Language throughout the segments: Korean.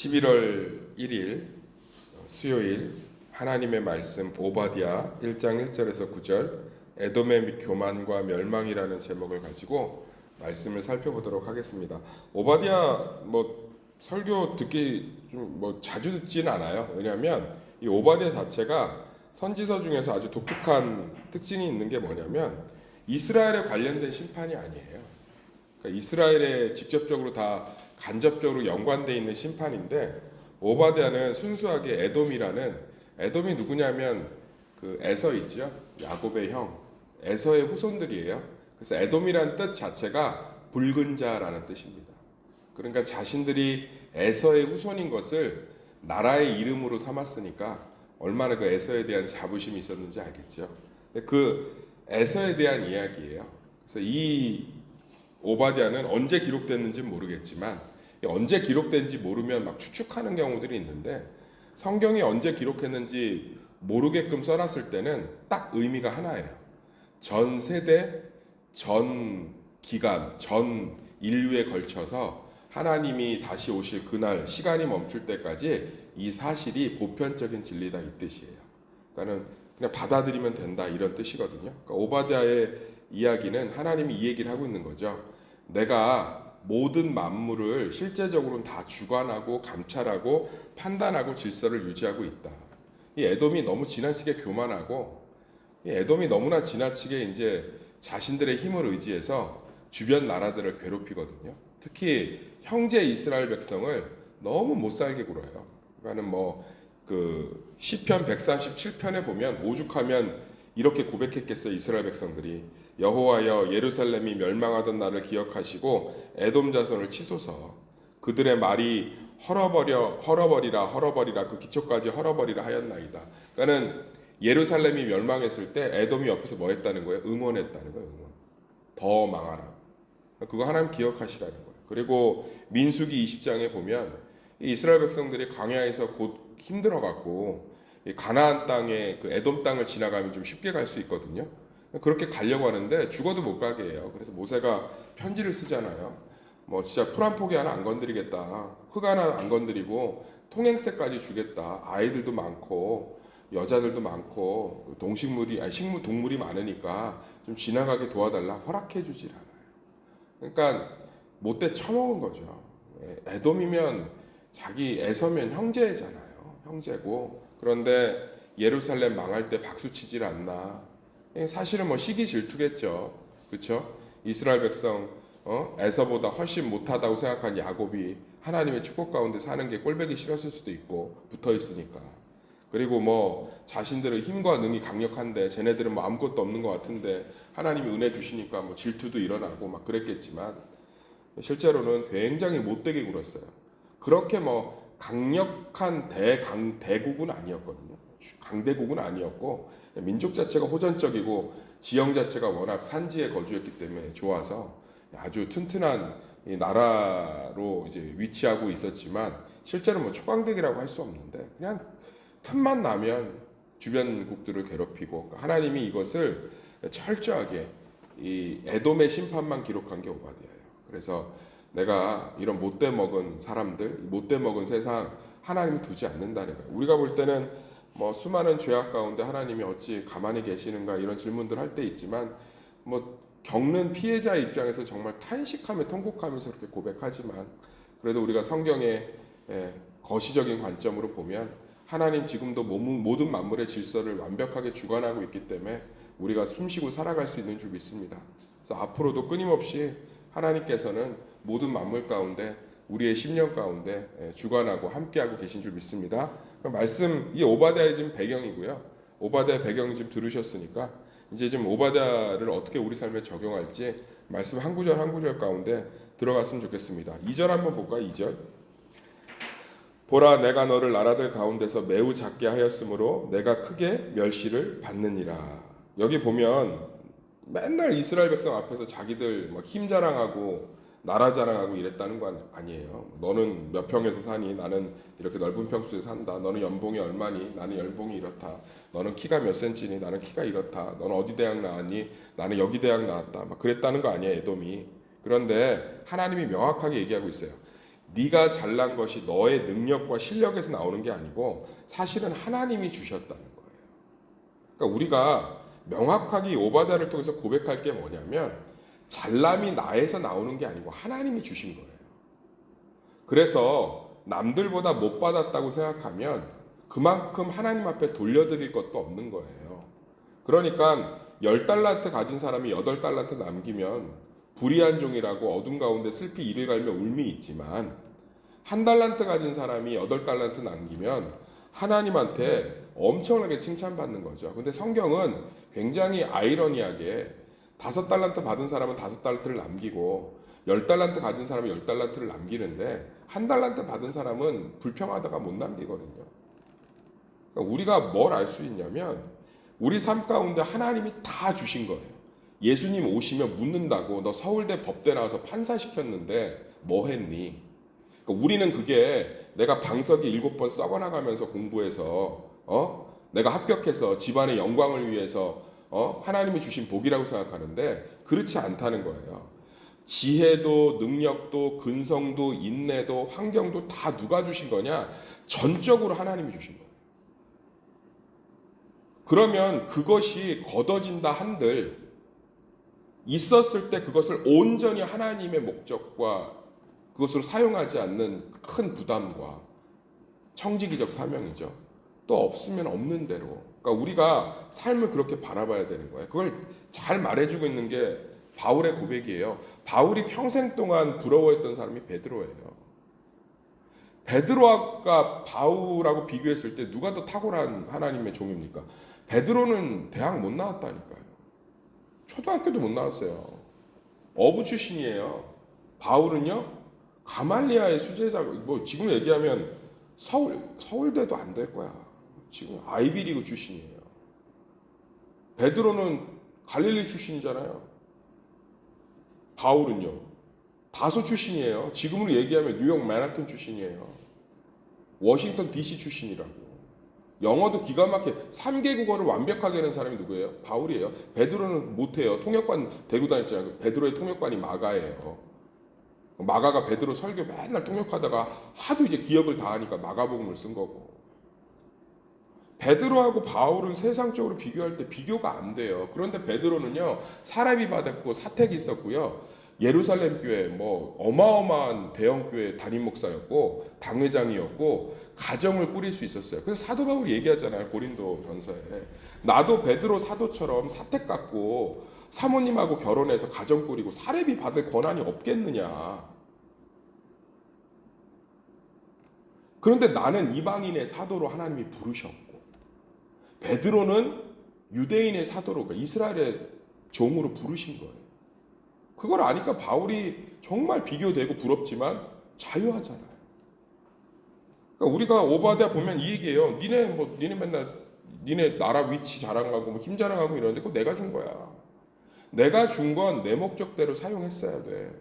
11월 1일 수요일 하나님의 말씀 오바댜 1장 1절에서 9절 에돔의 교만과 멸망이라는 제목을 가지고 말씀을 살펴보도록 하겠습니다. 오바댜 설교 듣기 좀 자주 듣지는 않아요. 왜냐하면 이 오바댜 자체가 선지서 중에서 아주 독특한 특징이 있는 게 뭐냐면 이스라엘에 관련된 심판이 아니에요. 그러니까 이스라엘에 직접적으로 다 간접적으로 연관되어 있는 심판인데 오바댜는 순수하게 에돔이 누구냐면 그 에서 있죠. 야곱의 형 에서의 후손들이에요. 그래서 에돔이라는 뜻 자체가 붉은 자라는 뜻입니다. 그러니까 자신들이 에서의 후손인 것을 나라의 이름으로 삼았으니까 얼마나 그 에서에 대한 자부심이 있었는지 알겠죠. 그 에서에 대한 이야기예요. 그래서 이 오바댜는 언제 기록됐는지는 모르겠지만 언제 기록된지 모르면 막 추측하는 경우들이 있는데 성경이 언제 기록했는지 모르게끔 써놨을 때는 딱 의미가 하나예요. 전 세대, 전 기간, 전 인류에 걸쳐서 하나님이 다시 오실 그날 시간이 멈출 때까지 이 사실이 보편적인 진리다 이 뜻이에요. 그러니까는 그냥 받아들이면 된다 이런 뜻이거든요. 그러니까 오바댜의 이야기는 하나님이 이 얘기를 하고 있는 거죠. 내가 모든 만물을 실제적으로는 다 주관하고 감찰하고 판단하고 질서를 유지하고 있다. 이 에돔이 너무 지나치게 교만하고 이 에돔이 너무나 지나치게 이제 자신들의 힘을 의지해서 주변 나라들을 괴롭히거든요. 특히 형제 이스라엘 백성을 너무 못 살게 굴어요. 그러니까는 그 시편 137편에 보면 오죽하면 이렇게 고백했겠어요. 이스라엘 백성들이 여호와여 예루살렘이 멸망하던 날을 기억하시고 에돔 자손을 치소서. 그들의 말이 헐어버리라 그 기초까지 헐어버리라 하였나이다. 그러니까는 예루살렘이 멸망했을 때 에돔이 옆에서 뭐 했다는 거예요? 응원했다는 거예요. 응원. 더 망하라. 그거 하나님 기억하시라는 거예요. 그리고 민수기 20장에 보면 이스라엘 백성들이 광야에서 곧 힘들어갖고 가나안 땅에 그 에돔 땅을 지나가면 좀 쉽게 갈 수 있거든요. 그렇게 가려고 하는데 죽어도 못 가게 해요. 그래서 모세가 편지를 쓰잖아요. 진짜 풀 한 포기 하나 안 건드리겠다. 흙 하나 안 건드리고 통행세까지 주겠다. 아이들도 많고 여자들도 많고 동물이 많으니까 좀 지나가게 도와달라. 허락해 주질 않아요. 그러니까 못돼 처먹은 거죠. 에돔이면 자기 에서면 형제잖아요. 형제고. 그런데 예루살렘 망할 때 박수 치질 않나. 사실은 시기 질투겠죠. 그렇죠? 이스라엘 백성 에서보다 훨씬 못하다고 생각한 야곱이 하나님의 축복 가운데 사는 게 꼴보기 싫었을 수도 있고 붙어 있으니까. 그리고 자신들의 힘과 능이 강력한데 쟤네들은 아무것도 없는 것 같은데 하나님이 은혜 주시니까 질투도 일어나고 막 그랬겠지만 실제로는 굉장히 못되게 굴었어요. 그렇게 강력한 대국은 아니었거든요. 강대국은 아니었고 민족 자체가 호전적이고 지형 자체가 워낙 산지에 거주했기 때문에 좋아서 아주 튼튼한 나라로 이제 위치하고 있었지만 실제로 초강대기라고 할 수 없는데 그냥 틈만 나면 주변국들을 괴롭히고 하나님이 이것을 철저하게 이 에돔의 심판만 기록한 게 오바댜예요. 그래서 내가 이런 못돼 먹은 사람들, 못돼 먹은 세상 하나님이 두지 않는다는 거예요. 우리가 볼 때는 수많은 죄악 가운데 하나님이 어찌 가만히 계시는가 이런 질문들 할 때 있지만 겪는 피해자 입장에서 정말 탄식하며 통곡하면서 그렇게 고백하지만 그래도 우리가 성경의 거시적인 관점으로 보면 하나님 지금도 모든 만물의 질서를 완벽하게 주관하고 있기 때문에 우리가 숨쉬고 살아갈 수 있는 줄 믿습니다. 그래서 앞으로도 끊임없이 하나님께서는 모든 만물 가운데 우리의 심령 가운데 주관하고 함께하고 계신 줄 믿습니다. 말씀 이 오바댜의 지금 배경이고요. 오바댜의 배경 지금 들으셨으니까 이제 좀 오바댜를 어떻게 우리 삶에 적용할지 말씀 한 구절 한 구절 가운데 들어갔으면 좋겠습니다. 2절 한번 볼까요? 2절. 보라 내가 너를 나라들 가운데서 매우 작게 하였으므로 내가 크게 멸시를 받느니라. 여기 보면 맨날 이스라엘 백성 앞에서 자기들 힘 자랑하고 나라 자랑하고 이랬다는 거 아니에요. 너는 몇 평에서 사니? 나는 이렇게 넓은 평수에 산다. 너는 연봉이 얼마니? 나는 연봉이 이렇다. 너는 키가 몇 센치니? 나는 키가 이렇다. 너는 어디 대학 나왔니? 나는 여기 대학 나왔다. 그랬다는 거 아니에요, 에돔이. 그런데 하나님이 명확하게 얘기하고 있어요. 네가 잘난 것이 너의 능력과 실력에서 나오는 게 아니고 사실은 하나님이 주셨다는 거예요. 그러니까 우리가 명확하게 이 오바다를 통해서 고백할 게 뭐냐면 잘남이 나에서 나오는 게 아니고 하나님이 주신 거예요. 그래서 남들보다 못 받았다고 생각하면 그만큼 하나님 앞에 돌려드릴 것도 없는 거예요. 그러니까 10달란트 가진 사람이 8달란트 남기면 불의한 종이라고 어둠 가운데 슬피 이를 갈며 울미 있지만 1달란트 가진 사람이 8달란트 남기면 하나님한테 엄청나게 칭찬받는 거죠. 근데 성경은 굉장히 아이러니하게 5달란트 받은 사람은 5달란트를 남기고 10달란트 가진 사람은 10달란트를 남기는데 1달란트 받은 사람은 불평하다가 못 남기거든요. 그러니까 우리가 뭘 알 수 있냐면 우리 삶 가운데 하나님이 다 주신 거예요. 예수님 오시면 묻는다고 너 서울대 법대 나와서 판사 시켰는데 뭐 했니? 그러니까 우리는 그게 내가 방석이 7번 썩어나가면서 공부해서 내가 합격해서 집안의 영광을 위해서 하나님이 주신 복이라고 생각하는데 그렇지 않다는 거예요. 지혜도 능력도 근성도 인내도 환경도 다 누가 주신 거냐? 전적으로 하나님이 주신 거예요. 그러면 그것이 걷어진다 한들 있었을 때 그것을 온전히 하나님의 목적과 그것으로 사용하지 않는 큰 부담과 청지기적 사명이죠. 또 없으면 없는 대로. 그러니까 우리가 삶을 그렇게 바라봐야 되는 거예요. 그걸 잘 말해주고 있는 게 바울의 고백이에요. 바울이 평생 동안 부러워했던 사람이 베드로예요. 베드로와 바울하고 비교했을 때 누가 더 탁월한 하나님의 종입니까? 베드로는 대학 못 나왔다니까요. 초등학교도 못 나왔어요. 어부 출신이에요. 바울은요, 가말리아의 수제자, 뭐 지금 얘기하면 서울대도 안 될 거야. 지금 아이비리그 출신이에요. 베드로는 갈릴리 출신이잖아요. 바울은요, 다소 출신이에요. 지금으로 얘기하면 뉴욕 맨하튼 출신이에요. 워싱턴 DC 출신이라고. 영어도 기가 막혀 3개 국어를 완벽하게 하는 사람이 누구예요? 바울이에요. 베드로는 못해요. 통역관 데리고 다녔잖아요. 베드로의 통역관이 마가예요. 마가가 베드로 설교 맨날 통역하다가 하도 이제 기억을 다 하니까 마가복음을 쓴 거고. 베드로하고 바울은 세상적으로 비교할 때 비교가 안 돼요. 그런데 베드로는요, 사람이 받았고 사택이 있었고요. 예루살렘 교회 뭐 어마어마한 대형 교회 담임 목사였고 당회장이었고 가정을 꾸릴 수 있었어요. 그래서 사도 바울이 얘기하잖아요. 고린도 전서에. 나도 베드로 사도처럼 사택 갖고 사모님하고 결혼해서 가정 꾸리고 사례비 받을 권한이 없겠느냐. 그런데 나는 이방인의 사도로 하나님이 부르셨고 베드로는 유대인의 사도로 그러니까 이스라엘의 종으로 부르신 거예요. 그걸 아니까 바울이 정말 비교되고 부럽지만 자유하잖아요. 그러니까 우리가 오바댜 보면 이 얘기예요. 니네 맨날 니네 나라 위치 자랑하고 뭐 힘 자랑하고 이러는데 그거 내가 준 거야. 내가 준 건 내 목적대로 사용했어야 돼.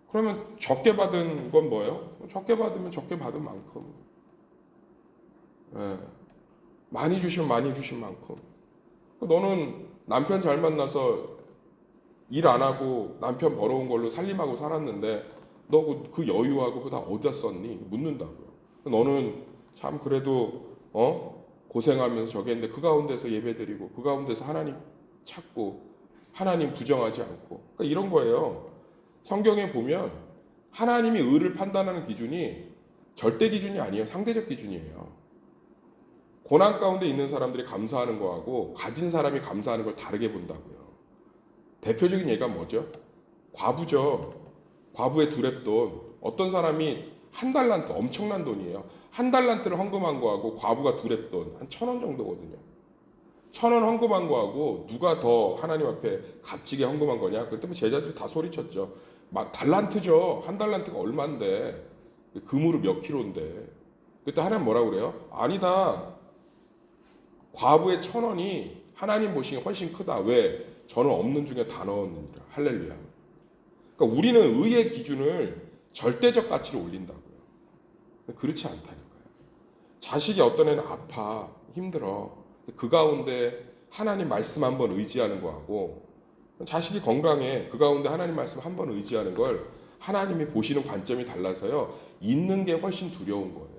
그러면 적게 받은 건 뭐예요? 적게 받으면 적게 받은 만큼. 예. 많이 주시면 많이 주신 만큼. 너는 남편 잘 만나서 일 안 하고 남편 벌어온 걸로 살림하고 살았는데 너 그 여유하고 그거 다 어디다 썼니? 묻는다고요. 너는 참 그래도 고생하면서 저기 했는데 그 가운데서 예배드리고 그 가운데서 하나님 찾고 하나님 부정하지 않고 그러니까 이런 거예요. 성경에 보면 하나님이 의를 판단하는 기준이 절대 기준이 아니에요. 상대적 기준이에요. 고난 가운데 있는 사람들이 감사하는 거하고 가진 사람이 감사하는 걸 다르게 본다고요. 대표적인 예가 뭐죠? 과부죠. 과부의 두렙돈. 어떤 사람이 1달란트 엄청난 돈이에요. 1달란트를 헌금한 거하고 과부가 두렙돈 한 1,000원 정도거든요. 1,000원 헌금한 거하고 누가 더 하나님 앞에 값지게 헌금한 거냐? 그때 제자들이 다 소리쳤죠. 달란트죠. 1달란트가 얼만데 금으로 몇 킬로인데. 그때 하나님 뭐라고 그래요? 아니다. 과부의 1,000원이 하나님 보시기에 훨씬 크다. 왜? 저는 없는 중에 다 넣었느니라. 할렐루야. 그러니까 우리는 의의 기준을 절대적 가치로 올린다고요. 그렇지 않다니까요. 자식이 어떤 애는 아파, 힘들어. 그 가운데 하나님 말씀 한번 의지하는 거하고 자식이 건강해. 그 가운데 하나님 말씀 한번 의지하는 걸 하나님이 보시는 관점이 달라서요. 있는 게 훨씬 두려운 거예요.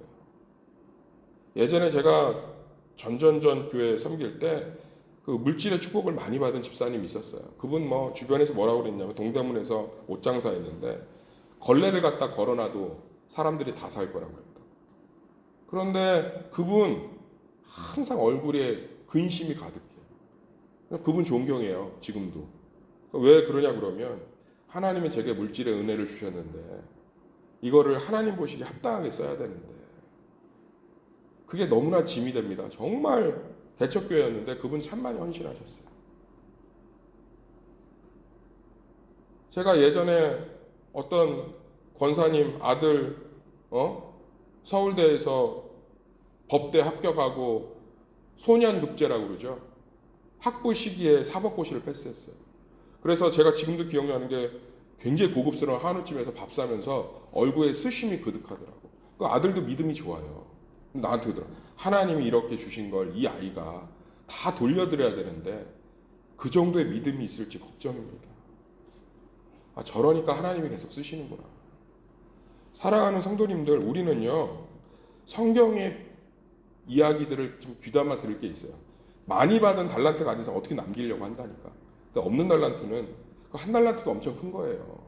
예전에 제가 전전전 교회 섬길 때 그 물질의 축복을 많이 받은 집사님이 있었어요. 그분 뭐 주변에서 뭐라고 그랬냐면 동대문에서 옷 장사했는데 걸레를 갖다 걸어놔도 사람들이 다 살 거라고 했다. 그런데 그분 항상 얼굴에 근심이 가득해요. 그분 존경해요. 지금도. 왜 그러냐 그러면 하나님이 제게 물질의 은혜를 주셨는데 이거를 하나님 보시기에 합당하게 써야 되는데 그게 너무나 짐이 됩니다. 정말 대척교회였는데 그분 참 많이 헌신하셨어요. 제가 예전에 어떤 권사님 아들 서울대에서 법대 합격하고 소년급제라고 그러죠. 학부 시기에 사법고시를 패스했어요. 그래서 제가 지금도 기억나는 게 굉장히 고급스러운 한우집에서 밥 사면서 얼굴에 스심이 그득하더라고. 그 아들도 믿음이 좋아요. 나한테 그러더라. 하나님이 이렇게 주신 걸 이 아이가 다 돌려드려야 되는데 그 정도의 믿음이 있을지 걱정입니다. 아, 저러니까 하나님이 계속 쓰시는구나. 사랑하는 성도님들, 우리는요 성경의 이야기들을 좀 귀담아 들을 게 있어요. 많이 받은 달란트 가진 사람 어떻게 남기려고 한다니까. 근데 없는 달란트는 한 달란트도 엄청 큰 거예요.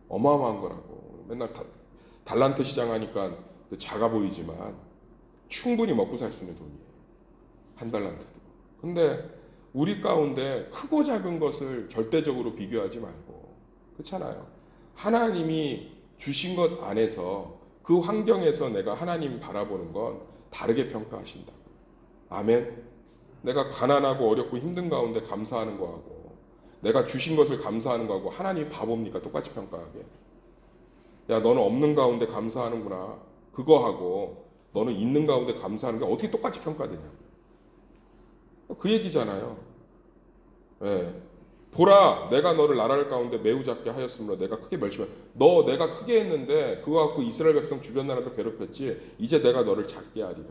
어마어마한 거라고. 맨날 달란트 시장하니까 작아 보이지만 충분히 먹고 살 수 있는 돈이에요. 한 달란트도. 근데 우리 가운데 크고 작은 것을 절대적으로 비교하지 말고, 그렇잖아요. 하나님이 주신 것 안에서 그 환경에서 내가 하나님 바라보는 건 다르게 평가하신다. 아멘. 내가 가난하고 어렵고 힘든 가운데 감사하는 거하고 내가 주신 것을 감사하는 거하고 하나님 바보입니까? 똑같이 평가하게. 야, 너는 없는 가운데 감사하는구나. 그거하고 너는 있는 가운데 감사하는 게 어떻게 똑같이 평가되냐. 그 얘기잖아요. 예. 보라, 내가 너를 나라를 가운데 매우 작게 하였으므로 내가 크게 멸시하여. 너 내가 크게 했는데 그거 갖고 이스라엘 백성 주변 나라도 괴롭혔지. 이제 내가 너를 작게 하리라.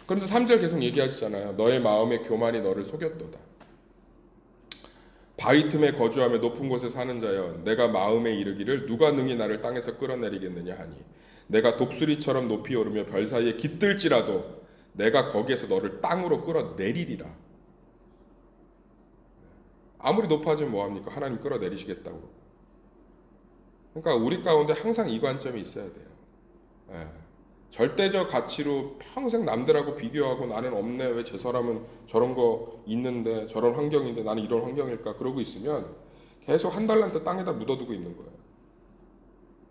그래서 3절 계속 얘기하시잖아요. 너의 마음의 교만이 너를 속였도다. 바위 틈에 거주하며 높은 곳에 사는 자여, 내가 마음에 이르기를 누가 능히 나를 땅에서 끌어내리겠느냐 하니, 내가 독수리처럼 높이 오르며 별 사이에 깃들지라도 내가 거기에서 너를 땅으로 끌어내리리라. 아무리 높아지면 뭐합니까? 하나님 끌어내리시겠다고. 그러니까 우리 가운데 항상 이 관점이 있어야 돼요. 예. 절대적 가치로 평생 남들하고 비교하고 나는 없네, 왜 저 사람은 저런 거 있는데 저런 환경인데 나는 이런 환경일까 그러고 있으면 계속 한 달란트 땅에다 묻어두고 있는 거예요.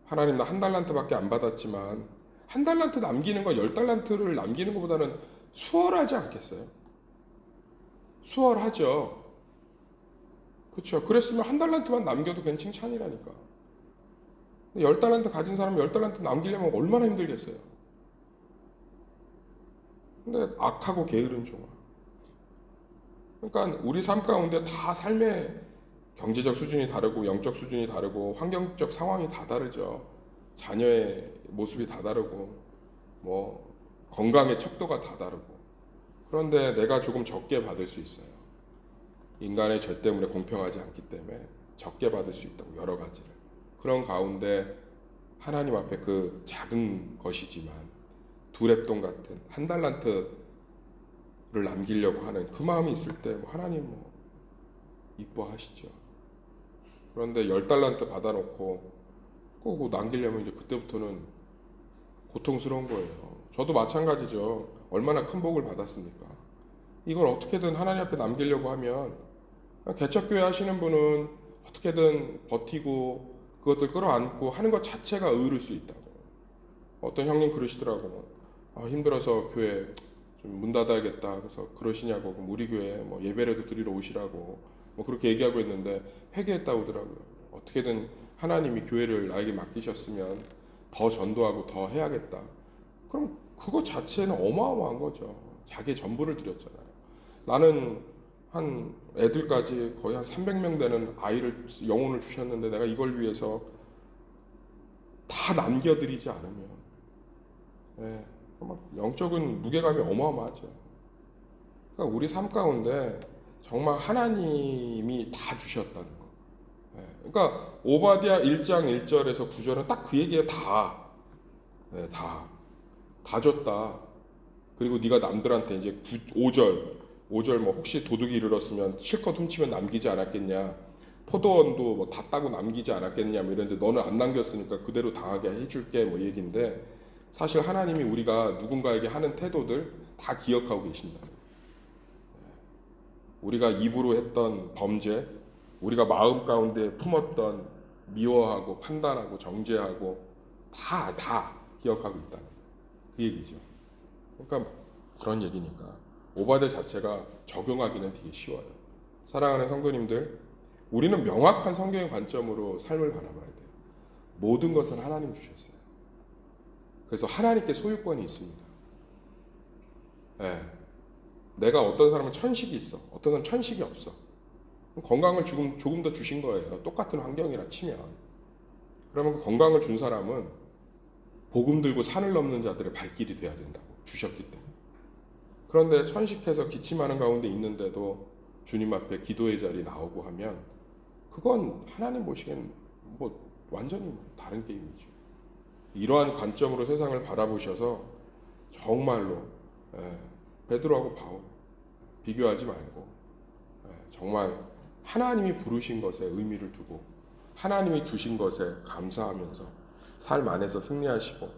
하나님 나 한 달란트밖에 안 받았지만 한 달란트 남기는 거 10달란트를 남기는 것보다는 수월하지 않겠어요? 수월하죠. 그렇죠. 그랬으면 한 달란트만 남겨도 괜히 칭찬이라니까. 10달란트 가진 사람은 10달란트 남기려면 얼마나 힘들겠어요. 근데 악하고 게으른 종아. 그러니까 우리 삶 가운데 다 삶의 경제적 수준이 다르고 영적 수준이 다르고 환경적 상황이 다 다르죠. 자녀의 모습이 다 다르고 뭐 건강의 척도가 다 다르고. 그런데 내가 조금 적게 받을 수 있어요. 인간의 죄 때문에 공평하지 않기 때문에 적게 받을 수 있다고, 여러 가지를. 그런 가운데 하나님 앞에 그 작은 것이지만 두렙돈 같은 한 달란트를 남기려고 하는 그 마음이 있을 때 하나님 이뻐하시죠. 그런데 10달란트 받아놓고 꼭 남기려면 이제 그때부터는 고통스러운 거예요. 저도 마찬가지죠. 얼마나 큰 복을 받았습니까? 이걸 어떻게든 하나님 앞에 남기려고 하면, 개척교회 하시는 분은 어떻게든 버티고 그것들 끌어안고 하는 것 자체가 의의를 수 있다고. 어떤 형님 그러시더라고요. 힘들어서 교회 좀 문 닫아야겠다. 그래서 그러시냐고. 그럼 우리 교회 뭐 예배라도 드리러 오시라고 뭐 그렇게 얘기하고 있는데 회개했다고 하더라고요. 어떻게든 하나님이 교회를 나에게 맡기셨으면 더 전도하고 더 해야겠다. 그럼 그거 자체는 어마어마한 거죠. 자기의 전부를 드렸잖아요. 나는 한 애들까지 거의 한 300명 되는 아이를, 영혼을 주셨는데 내가 이걸 위해서 다 남겨드리지 않으면, 예, 영적인 무게감이 어마어마하죠. 그러니까 우리 삶 가운데 정말 하나님이 다 주셨다는 거. 그러니까 오바댜 1장 1절에서 9절은 딱 그 얘기에 다, 네, 다 줬다. 그리고 네가 남들한테 이제 5절 뭐 혹시 도둑이 이르렀으면 실컷 훔치면 남기지 않았겠냐. 포도원도 뭐 다 따고 남기지 않았겠냐. 뭐 이런데 너는 안 남겼으니까 그대로 당하게 해줄게. 뭐 얘기인데 사실 하나님이 우리가 누군가에게 하는 태도들 다 기억하고 계신다. 우리가 입으로 했던 범죄, 우리가 마음 가운데 품었던 미워하고 판단하고 정죄하고 다 기억하고 있다. 그 얘기죠. 그러니까 그런 얘기니까 오바댜 자체가 적용하기는 되게 쉬워요. 사랑하는 성도님들, 우리는 명확한 성경의 관점으로 삶을 바라봐야 돼요. 모든 것은 하나님 주셨어요. 그래서 하나님께 소유권이 있습니다. 예. 내가 어떤 사람은 천식이 있어, 어떤 사람은 천식이 없어. 건강을 조금 더 주신 거예요. 똑같은 환경이라 치면. 그러면 그 건강을 준 사람은 복음 들고 산을 넘는 자들의 발길이 돼야 된다고 주셨기 때문에. 그런데 천식해서 기침하는 가운데 있는데도 주님 앞에 기도의 자리 나오고 하면 그건 하나님 보시기엔 뭐 완전히 다른 게임이죠. 이러한 관점으로 세상을 바라보셔서 정말로 베드로하고 바울 비교하지 말고 정말 하나님이 부르신 것에 의미를 두고 하나님이 주신 것에 감사하면서 삶 안에서 승리하시고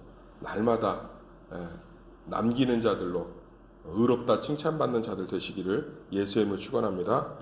날마다 남기는 자들로 의롭다 칭찬받는 자들 되시기를 예수의 이름으로 축원합니다.